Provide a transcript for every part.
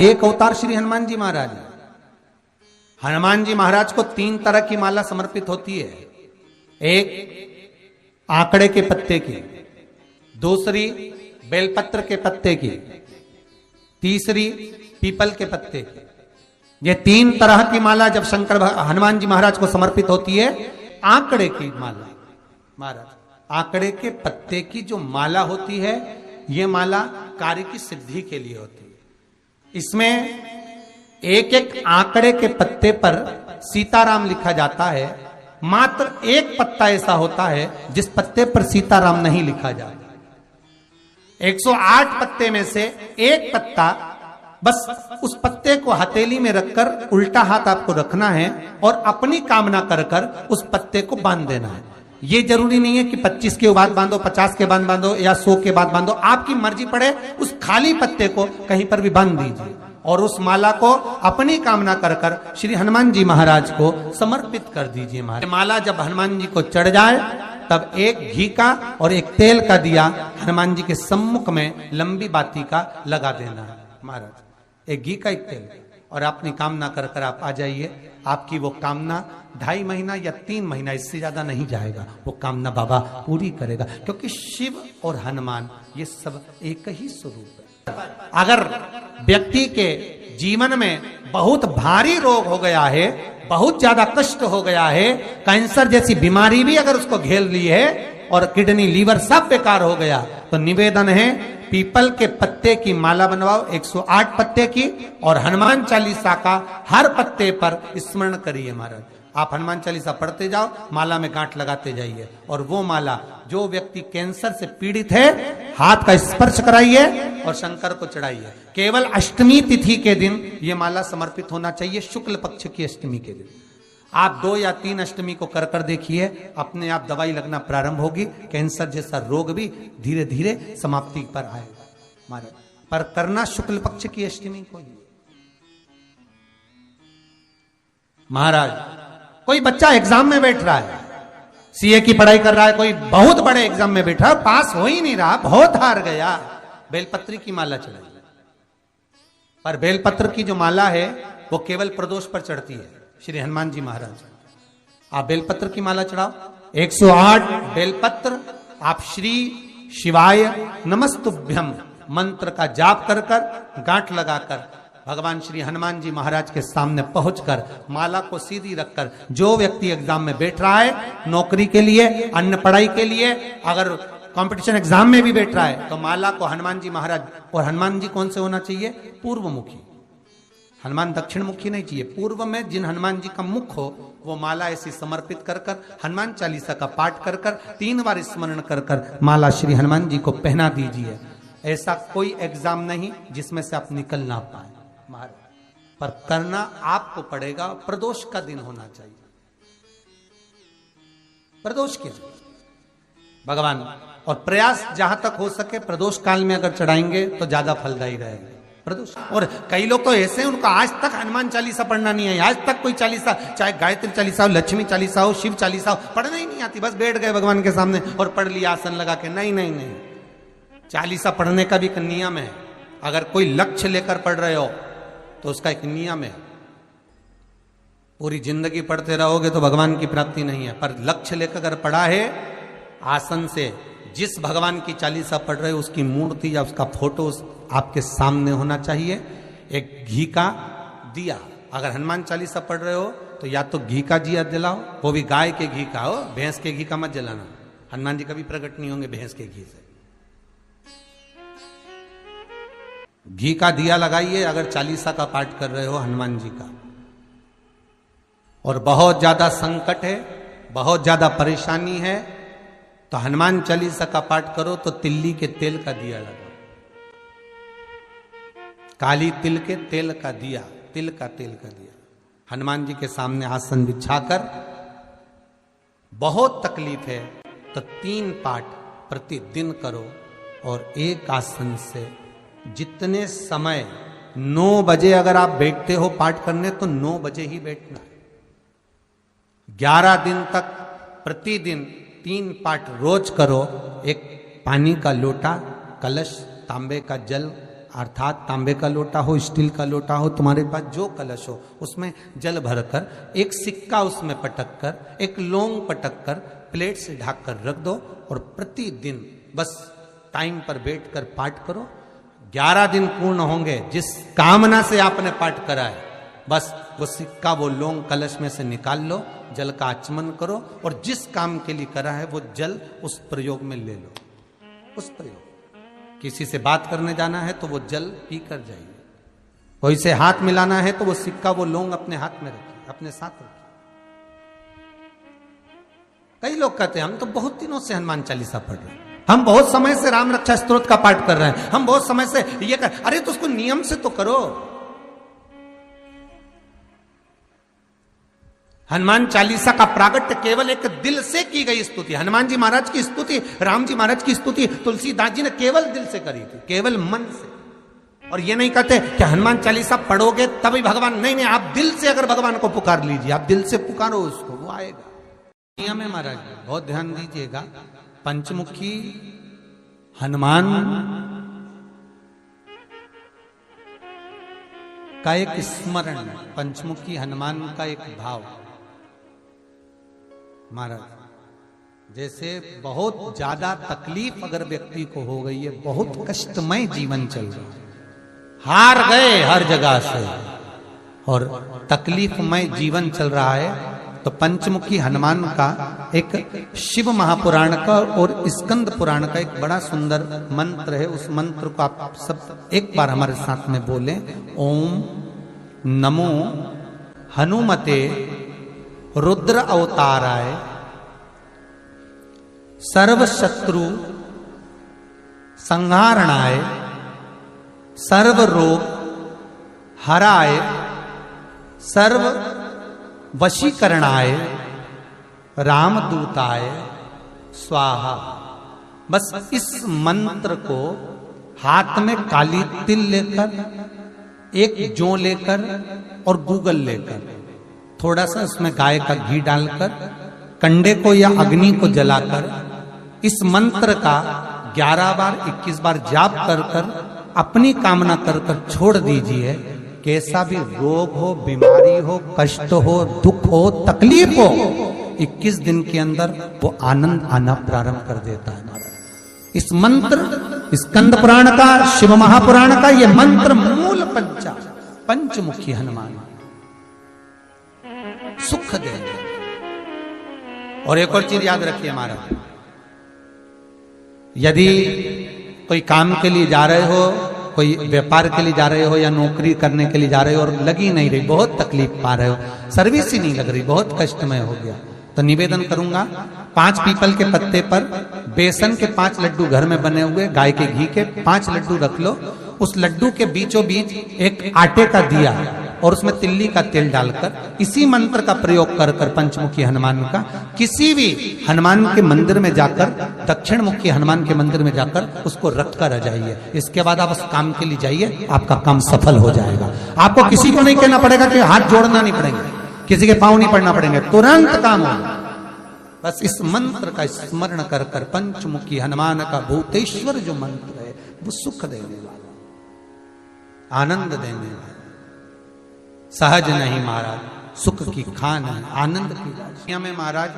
एक अवतार श्री हनुमान जी महाराज। हनुमान जी महाराज को 3 तरह की माला समर्पित होती है। एक आंकड़े के पत्ते की, दूसरी बेलपत्र के पत्ते की, तीसरी पीपल के पत्ते की। ये 3 तरह की माला जब हनुमान जी महाराज को समर्पित होती है। आंकड़े की माला महाराज, आंकड़े के पत्ते की जो माला होती है, ये माला कार्य की सिद्धि के लिए होती है। इसमें एक एक आंकड़े के पत्ते पर सीताराम लिखा जाता है। मात्र एक पत्ता ऐसा होता है जिस पत्ते पर सीताराम नहीं लिखा जाता। 108 पत्ते में से एक पत्ता, बस उस पत्ते को हथेली में रखकर उल्टा हाथ आपको रखना है और अपनी कामना कर कर उस पत्ते को बांध देना है। ये जरूरी नहीं है कि 25 के बाद बांधो, 50 के बाद बांधो या 100 के बाद बांधो, आपकी मर्जी पड़े। उस खाली पत्ते को कहीं पर भी बांध दीजिए और उस माला को अपनी कामना कर कर श्री हनुमान जी महाराज को समर्पित कर दीजिए। माला जब हनुमान जी को चढ़ जाए तब एक घी का और एक तेल का दिया हनुमान जी के सम्मुख में लंबी बाती का लगा देना है महाराज। एक घी का, एक तेल, और अपनी कामना कर कर आप आ जाइए। आपकी वो कामना 2.5 महीना या 3 महीना, इससे ज्यादा नहीं जाएगा, वो कामना बाबा पूरी करेगा। क्योंकि शिव और हनुमान ये सब एक ही स्वरूप है। अगर व्यक्ति के जीवन में बहुत भारी रोग हो गया है, बहुत ज्यादा कष्ट हो गया है, कैंसर जैसी बीमारी भी अगर उसको घेर ली है और किडनी लीवर सब बेकार हो गया, तो निवेदन है पीपल के पत्ते की माला बनवाओ 108 पत्ते की, और हनुमान चालीसा का हर पत्ते पर स्मरण करिए महाराज। आप हनुमान चालीसा पढ़ते जाओ, माला में गांठ लगाते जाइए, और वो माला जो व्यक्ति कैंसर से पीड़ित है हाथ का स्पर्श कराइए और शंकर को चढ़ाइए। केवल अष्टमी तिथि के दिन ये माला समर्पित होना चाहिए, शुक्ल पक्ष की अष्टमी के दिन। आप 2 या 3 अष्टमी को कर कर देखिए, अपने आप दवाई लगना प्रारंभ होगी। कैंसर जैसा रोग भी धीरे धीरे समाप्ति पर आएगा महाराज। पर करना शुक्ल पक्ष की अष्टमी को ही महाराज। कोई बच्चा एग्जाम में बैठ रहा है, सीए की पढ़ाई कर रहा है, कोई बहुत बड़े एग्जाम में बैठा, पास हो ही नहीं रहा, बहुत हार गया, बेलपत्र की माला चढ़ाई। पर बेलपत्र की जो माला है वो केवल प्रदोष पर चढ़ती है श्री हनुमान जी महाराज। आप बेलपत्र की माला चढ़ाओ, 108 बेलपत्र आप श्री शिवाय नमस्तुभ्यम मंत्र का जाप कर कर गांठ लगाकर भगवान श्री हनुमान जी महाराज के सामने पहुंचकर माला को सीधी रखकर, जो व्यक्ति एग्जाम में बैठ रहा है, नौकरी के लिए, अन्य पढ़ाई के लिए, अगर कंपटीशन एग्जाम में भी बैठ रहा है, तो माला को हनुमान जी महाराज, और हनुमान जी कौन से होना चाहिए? पूर्वमुखी। हनुमान दक्षिण मुखी नहीं चाहिए, पूर्व में जिन हनुमान जी का मुख हो वो माला ऐसी समर्पित कर कर हनुमान चालीसा का पाठ कर कर 3 बार स्मरण कर कर माला श्री हनुमान जी को पहना दीजिए। ऐसा कोई एग्जाम नहीं जिसमें से आप निकल ना पाए महाराज, पर करना आपको पड़ेगा। प्रदोष का दिन होना चाहिए, प्रदोष के दिन भगवान, और प्रयास जहां तक हो सके प्रदोष काल में अगर चढ़ाएंगे तो ज्यादा फलदायी रहेगा प्रदोष। और कई लोग तो ऐसे हैं, उनको आज तक हनुमान चालीसा पढ़ना नहीं है, आज तक कोई चालीसा, चाहे गायत्री चालीसा हो, लक्ष्मी चालीसा हो, शिव चालीसा हो, पढ़ना ही नहीं आती, बस बैठ गए भगवान के सामने और पढ़ लिया आसन लगा के। नहीं नहीं नहीं, चालीसा पढ़ने का भी एक नियम है। अगर कोई लक्ष्य लेकर पढ़ रहे हो तो उसका एक नियम है। पूरी जिंदगी पढ़ते रहोगे तो भगवान की प्राप्ति नहीं है, पर लक्ष्य लेकर अगर पढ़ा है, आसन से जिस भगवान की चालीसा पढ़ रहे हो उसकी मूर्ति या उसका फोटो आपके सामने होना चाहिए। एक घी का दिया, अगर हनुमान चालीसा पढ़ रहे हो तो या तो घी का दिया जलाओ, वो भी गाय के घी का हो, भैंस के घी का मत जलाना। हनुमान जी कभी प्रकट नहीं होंगे भैंस के घी से। घी का दिया लगाइए अगर चालीसा का पाठ कर रहे हो हनुमान जी का। और बहुत ज्यादा संकट है, बहुत ज्यादा परेशानी है, तो हनुमान चालीसा का पाठ करो तो तिल्ली के तेल का दिया लगाओ, काली तिल के तेल का दिया, तिल का तेल का दिया हनुमान जी के सामने आसन बिछाकर। बहुत तकलीफ है तो 3 पाठ प्रतिदिन करो, और एक आसन से जितने समय 9 बजे अगर आप बैठते हो पाठ करने तो 9 बजे ही बैठना है। 11 दिन तक प्रतिदिन 3 पाठ रोज करो। एक पानी का लोटा, कलश, तांबे का जल अर्थात तांबे का लोटा हो, स्टील का लोटा हो, तुम्हारे पास जो कलश हो, उसमें जल भरकर एक सिक्का उसमें पटक कर, एक लौंग पटक कर प्लेट से ढक कर रख दो और प्रतिदिन बस टाइम पर बैठकर पाठ करो। 11 दिन पूर्ण होंगे, जिस कामना से आपने पाठ करा है, बस वो सिक्का, वो लौंग कलश में से निकाल लो, जल का आचमन करो और जिस काम के लिए करा है वो जल उस प्रयोग में ले लो। उस प्रयोग, किसी से बात करने जाना है तो वो जल पी कर जाइए, कोई से हाथ मिलाना है तो वो सिक्का, वो लौंग अपने हाथ में रखिए, अपने साथ रखिए। कई लोग कहते हैं हम तो बहुत दिनों से हनुमान चालीसा पढ़ रहे हैं, हम बहुत समय से राम रक्षा स्तोत्र का पाठ कर रहे हैं, हम बहुत समय से ये कर, अरे तो उसको नियम से तो करो। हनुमान चालीसा का प्रागट्य केवल एक दिल से की गई स्तुति, हनुमान जी महाराज की स्तुति, राम जी महाराज की स्तुति तुलसीदास जी ने केवल दिल से करी थी, केवल मन से। और ये नहीं कहते कि हनुमान चालीसा पढ़ोगे तभी भगवान, नहीं नहीं, आप दिल से अगर भगवान को पुकार लीजिए, आप दिल से पुकारो उसको, वो आएगा। नियम है महाराज, बहुत ध्यान दीजिएगा। पंचमुखी हनुमान का एक स्मरण, पंचमुखी हनुमान का एक भाव। महाराज, जैसे बहुत ज्यादा तकलीफ अगर व्यक्ति को हो गई है, बहुत कष्टमय जीवन चल रहा है, हार गए हर जगह से और तकलीफमय जीवन चल रहा है, तो पंचमुखी हनुमान का एक शिव महापुराण का और स्कंद पुराण का एक बड़ा सुंदर मंत्र है। उस मंत्र को आप सब एक बार हमारे साथ में बोलें। ओम नमो हनुमते रुद्र अवताराय सर्व शत्रु संहारणाय सर्व रोग हराय सर्व वशीकरणाय रामदूताय स्वाहा। बस इस मंत्र को हाथ में काली तिल लेकर, एक जौ लेकर और गूगल लेकर, थोड़ा सा उसमें गाय का घी डालकर, कंडे को या अग्नि को जलाकर इस मंत्र का 11 बार 21 बार जाप कर कर अपनी कामना कर कर छोड़ दीजिए। कैसा भी रोग हो, बीमारी हो, कष्ट हो, दुख हो, तकलीफ हो, 21 दिन के अंदर वो आनंद आना प्रारंभ कर देता है। इस मंत्र, स्कंद पुराण का, शिव महापुराण का ये मंत्र मूल पंचमुखी हनुमान सुख देंगे। और एक और चीज याद रखिए महाराज, यदि कोई काम के लिए जा रहे हो, कोई व्यापार के लिए जा रहे हो या नौकरी करने के लिए जा रहे हो और लगी नहीं रही, बहुत तकलीफ पा रहे हो, सर्विस ही नहीं लग रही, बहुत कष्टमय हो गया, तो निवेदन करूंगा 5 पीपल के पत्ते पर बेसन के 5 लड्डू घर में बने हुए, गाय के घी के 5 लड्डू रख लो, उस लड्डू के बीचों बीच एक आटे का दिया और उसमें तिल्ली का तेल डालकर इसी मंत्र का प्रयोग कर कर पंचमुखी हनुमान का किसी भी हनुमान के मंदिर में जाकर, दक्षिण मुखी हनुमान के मंदिर में जाकर उसको रख कर आ जाइए। इसके बाद आप उस काम के लिए जाइए, आपका काम सफल हो जाएगा। आपको किसी को नहीं कहना पड़ेगा कि हाथ जोड़ना नहीं पड़ेंगे, किसी के पांव नहीं पड़ना पड़ेंगे, तुरंत काम होगा। बस इस मंत्र का स्मरण कर कर पंचमुखी हनुमान का भूतेश्वर जो मंत्र है वो सुख देने वाला, आनंद देने वाला, सहज नहीं महाराज, सुख की खान है, आनंद की राशियां में। महाराज,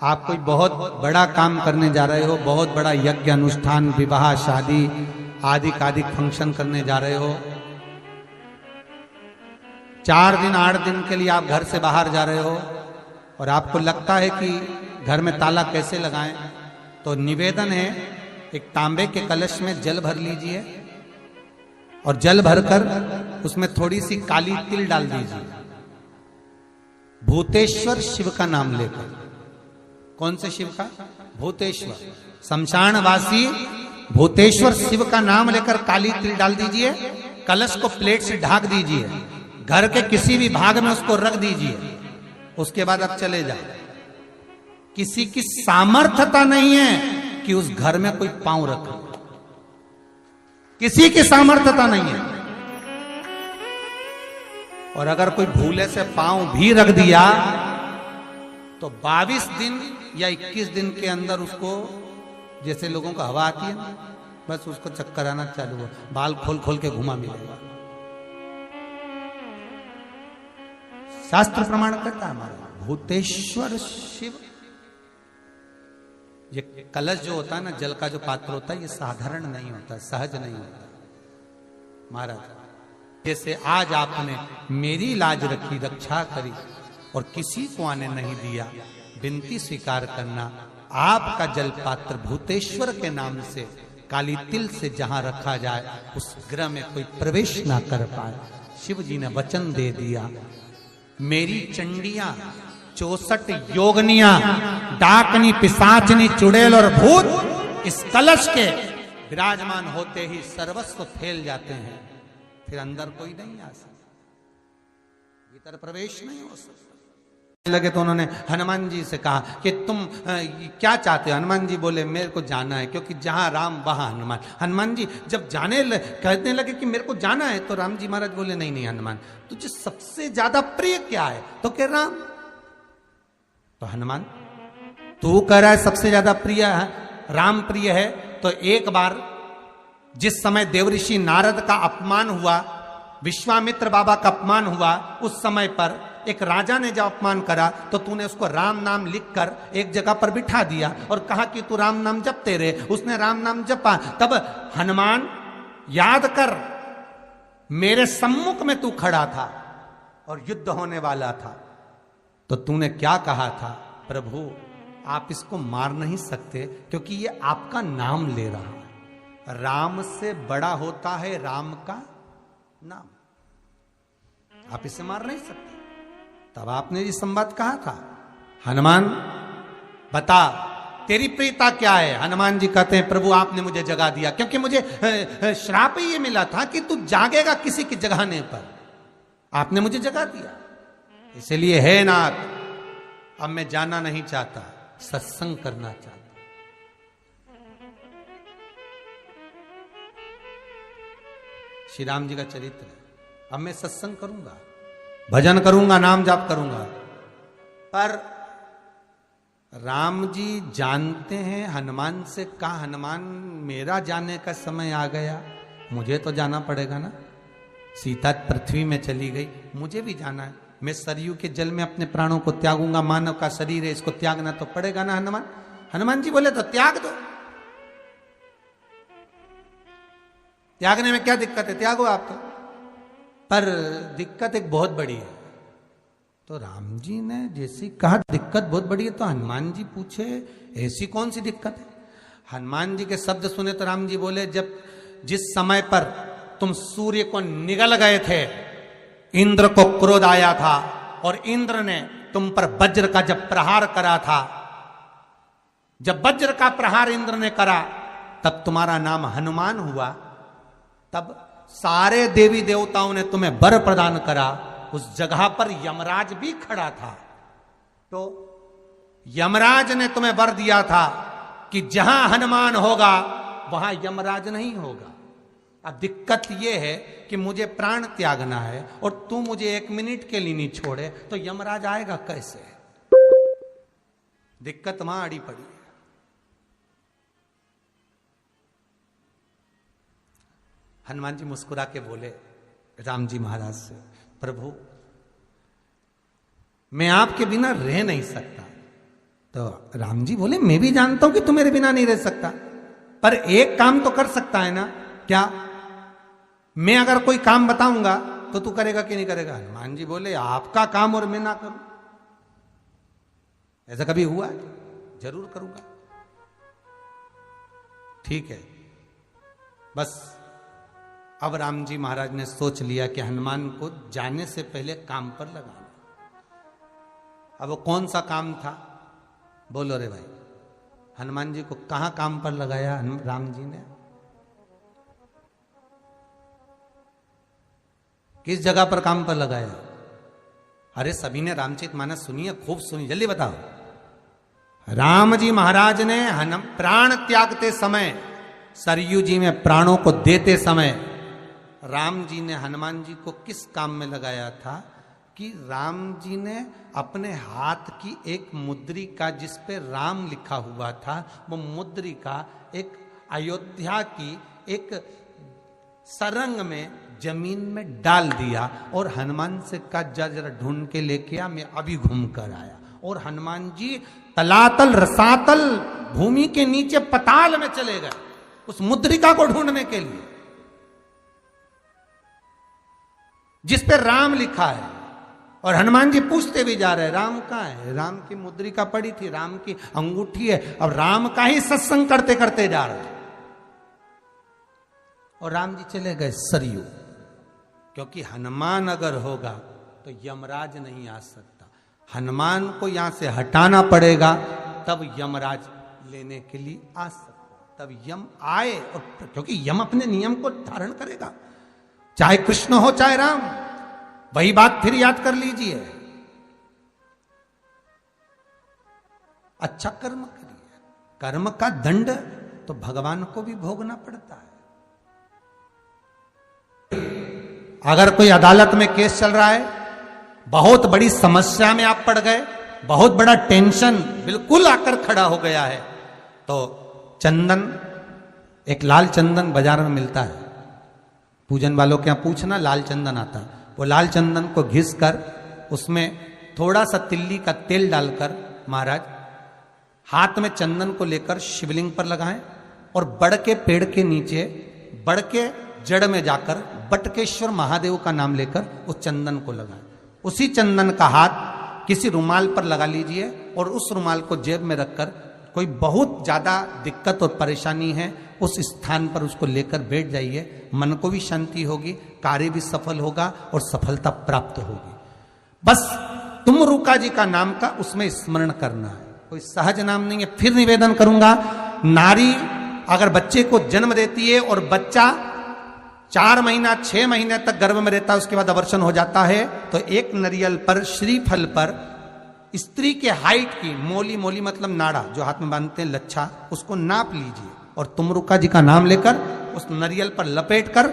आप कोई बहुत बड़ा काम करने जा रहे हो, बहुत बड़ा यज्ञ अनुष्ठान, विवाह, शादी आदि फंक्शन करने जा रहे हो, 4 दिन 8 दिन के लिए आप घर से बाहर जा रहे हो और आपको लगता है कि घर में ताला कैसे लगाएं, तो निवेदन है एक तांबे के कलश में जल भर लीजिए और जल भरकर उसमें थोड़ी सी काली तिल डाल दीजिए, भूतेश्वर शिव का नाम लेकर। कौन से शिव का? भूतेश्वर, शमशानवासी भूतेश्वर शिव का नाम लेकर काली तिल डाल दीजिए, कलश को प्लेट से ढक दीजिए, घर के किसी भी भाग में उसको रख दीजिए। उसके बाद आप चले जाओ। किसी की सामर्थ्यता नहीं है कि उस घर में कोई पांव रखे, किसी की सामर्थ्यता नहीं है। और अगर कोई भूले से पांव भी रख दिया तो 22 दिन या 21 दिन के अंदर उसको, जैसे लोगों को हवा आती है, बस उसको चक्कर आना चालू हो, बाल खोल खोल के घुमा मिलेगा। शास्त्र प्रमाण करता है हमारा भूतेश्वर शिव। ये कलश जो होता है ना, जल का जो पात्र होता है, ये साधारण नहीं होता, सहज नहीं होता महाराज। जैसे आज आपने मेरी लाज रखी, रक्षा करी और किसी को आने नहीं दिया, विनती स्वीकार करना। आपका जल पात्र भूतेश्वर के नाम से काली तिल से जहां रखा जाए, उस ग्रह में कोई प्रवेश ना कर पाए। शिव जी ने वचन दे दिया, मेरी चंडियां 64 योगनियां, डाकनी, पिशाचनी, चुड़ैल और भूत इस कलश के विराजमान होते ही सर्वस्व फैल जाते हैं, फिर अंदर कोई नहीं आ सकता, भीतर प्रवेश नहीं हो सकता। लगे तो उन्होंने हनुमान जी से कहा कि तुम क्या चाहते हो? हनुमान जी बोले मेरे को जाना है, क्योंकि जहां राम वहां हनुमान। हनुमान जी जब कहने लगे कि मेरे को जाना है, तो राम जी महाराज बोले नहीं नहीं हनुमान, तुझे सबसे ज्यादा प्रिय क्या है? तो कह राम। तो हनुमान तू कह रहा है सबसे ज्यादा प्रिय है राम प्रिय है, तो एक बार जिस समय देवऋषि नारद का अपमान हुआ, विश्वामित्र बाबा का अपमान हुआ, उस समय पर एक राजा ने जब अपमान करा तो तूने उसको राम नाम लिखकर एक जगह पर बिठा दिया और कहा कि तू राम नाम जपते रहे। उसने राम नाम जपा। तब हनुमान याद कर, मेरे सम्मुख में तू खड़ा था और युद्ध होने वाला था, तो तूने क्या कहा था? प्रभु आप इसको मार नहीं सकते, क्योंकि ये आपका नाम ले रहा है। राम से बड़ा होता है राम का नाम, आप इसे मार नहीं सकते। तब आपने ये संवाद कहा था, हनुमान बता तेरी प्रियता क्या है? हनुमान जी कहते हैं प्रभु आपने मुझे जगा दिया, क्योंकि मुझे श्राप ये मिला था कि तू जागेगा किसी के जगाने पर, आपने मुझे जगा दिया। इसलिए है नाथ, अब मैं जाना नहीं चाहता, सत्संग करना चाहता। श्री राम जी का चरित्र है, अब मैं सत्संग करूंगा, भजन करूंगा, नाम जाप करूंगा। पर राम जी जानते हैं हनुमान से कहा, हनुमान मेरा जाने का समय आ गया, मुझे तो जाना पड़ेगा ना। सीता पृथ्वी में चली गई, मुझे भी जाना है। मैं सरयू के जल में अपने प्राणों को त्यागूंगा, मानव का शरीर है, इसको त्यागना तो पड़ेगा ना हनुमान। हनुमान जी बोले तो त्याग दो, त्यागने में क्या दिक्कत है, त्यागो आप तो। पर दिक्कत एक बहुत बड़ी है। तो राम जी ने जैसी कहा दिक्कत बहुत बड़ी है, तो हनुमान जी पूछे ऐसी कौन सी दिक्कत है? हनुमान जी के शब्द सुने तो राम जी बोले, जब जिस समय पर तुम सूर्य को निगल गए थे, इंद्र को क्रोध आया था और इंद्र ने तुम पर वज्र का जब प्रहार करा था, जब वज्र का प्रहार इंद्र ने करा, तब तुम्हारा नाम हनुमान हुआ। तब सारे देवी देवताओं ने तुम्हें वर प्रदान करा। उस जगह पर यमराज भी खड़ा था, तो यमराज ने तुम्हें वर दिया था कि जहां हनुमान होगा वहां यमराज नहीं होगा। अब दिक्कत यह है कि मुझे प्राण त्यागना है और तू मुझे 1 मिनट के लिए नहीं छोड़े, तो यमराज आएगा कैसे? दिक्कत वहां अड़ी पड़ी है। हनुमान जी मुस्कुरा के बोले राम जी महाराज से, प्रभु मैं आपके बिना रह नहीं सकता। तो राम जी बोले मैं भी जानता हूं कि तू मेरे बिना नहीं रह सकता, पर एक काम तो कर सकता है ना। क्या? मैं अगर कोई काम बताऊंगा तो तू करेगा कि नहीं करेगा? हनुमान जी बोले आपका काम और मैं ना करूं, ऐसा कभी हुआ? जरूर करूंगा। ठीक है। बस अब राम जी महाराज ने सोच लिया कि हनुमान को जाने से पहले काम पर लगाना। अब वो कौन सा काम था? बोलो रे भाई। हनुमान जी को कहां काम पर लगाया राम जी ने? किस जगह पर काम पर लगाया? अरे सभी ने रामचरितमानस सुनी है, खूब सुनी, जल्दी बताओ। राम जी महाराज ने प्राण त्यागते समय, सरयू जी में प्राणों को देते समय, राम जी ने हनुमान जी को किस काम में लगाया था? कि राम जी ने अपने हाथ की एक मुद्रिका जिस पे राम लिखा हुआ था, वो मुद्रिका एक अयोध्या की एक सरंग में जमीन में डाल दिया और हनुमान से कहा जा जरा ढूंढ के लेके आ, मैं अभी घूम कर आया। और हनुमान जी तलातल रसातल भूमि के नीचे पताल में चले गए उस मुद्रिका को ढूंढने के लिए जिस पे राम लिखा है। और हनुमान जी पूछते भी जा रहे राम कहाँ है, राम की मुद्रिका पड़ी थी, राम की अंगूठी है। अब राम का ही सत्संग करते करते जा रहे और राम जी चले गए सरयू, क्योंकि हनुमान अगर होगा तो यमराज नहीं आ सकता। हनुमान को यहां से हटाना पड़ेगा तब यमराज लेने के लिए आ सकता, तब यम आए। और क्योंकि यम अपने नियम को धारण करेगा, चाहे कृष्ण हो चाहे राम। वही बात फिर याद कर लीजिए, अच्छा कर्म करिए, कर्म का दंड तो भगवान को भी भोगना पड़ता है। अगर कोई अदालत में केस चल रहा है, बहुत बड़ी समस्या में आप पड़ गए, बहुत बड़ा टेंशन बिल्कुल आकर खड़ा हो गया है, तो चंदन, एक लाल चंदन बाजार में मिलता है, पूजन वालों के यहां पूछना, लाल चंदन आता है। वो लाल चंदन को घिस कर उसमें थोड़ा सा तिल्ली का तेल डालकर महाराज हाथ में चंदन को लेकर शिवलिंग पर लगाएं और बड़ के पेड़ के नीचे, बड़ के जड़ में जाकर बटकेश्वर महादेव का नाम लेकर उस चंदन को लगाएं। उसी चंदन का हाथ किसी रुमाल पर लगा लीजिए और उस रुमाल को जेब में रखकर, कोई बहुत ज्यादा दिक्कत और परेशानी है उस स्थान पर उसको लेकर बैठ जाइए, मन को भी शांति होगी, कार्य भी सफल होगा और सफलता प्राप्त होगी। बस तुमरुका जी का नाम का उसमें स्मरण करना है, कोई सहज नाम नहीं है। फिर निवेदन करूंगा, नारी अगर बच्चे को जन्म देती है और बच्चा 4 महीना 6 महीने तक गर्भ में रहता है, उसके बाद अवर्षण हो जाता है, तो एक नारियल पर, श्रीफल पर स्त्री के हाइट की मोली, मोली मतलब नाड़ा जो हाथ में बांधते हैं लच्छा, उसको नाप लीजिए और तुमरुका जी का नाम लेकर उस नारियल पर लपेट कर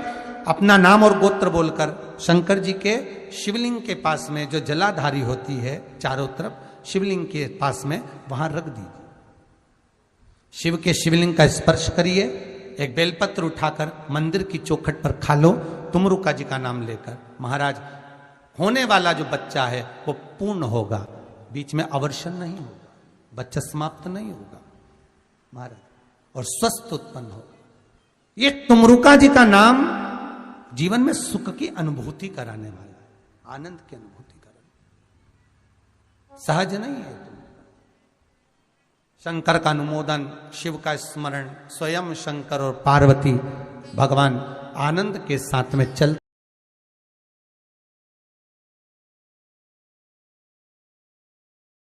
अपना नाम और गोत्र बोलकर शंकर जी के शिवलिंग के पास में जो जलाधारी होती है चारों तरफ, शिवलिंग के पास में वहां रख दीजिए। शिव के शिवलिंग का स्पर्श करिए, एक बेलपत्र उठाकर मंदिर की चौखट पर खा लो, तुमरुका जी का नाम लेकर। महाराज होने वाला जो बच्चा है वो पूर्ण होगा, बीच में अवर्षण नहीं होगा, बच्चा समाप्त नहीं होगा महाराज, और स्वस्थ उत्पन्न हो। ये तुमरुका जी का नाम जीवन में सुख की अनुभूति कराने वाला है, आनंद की अनुभूति कराने, सहज नहीं है। तुम शंकर का अनुमोदन, शिव का स्मरण, स्वयं शंकर और पार्वती भगवान आनंद के साथ में चल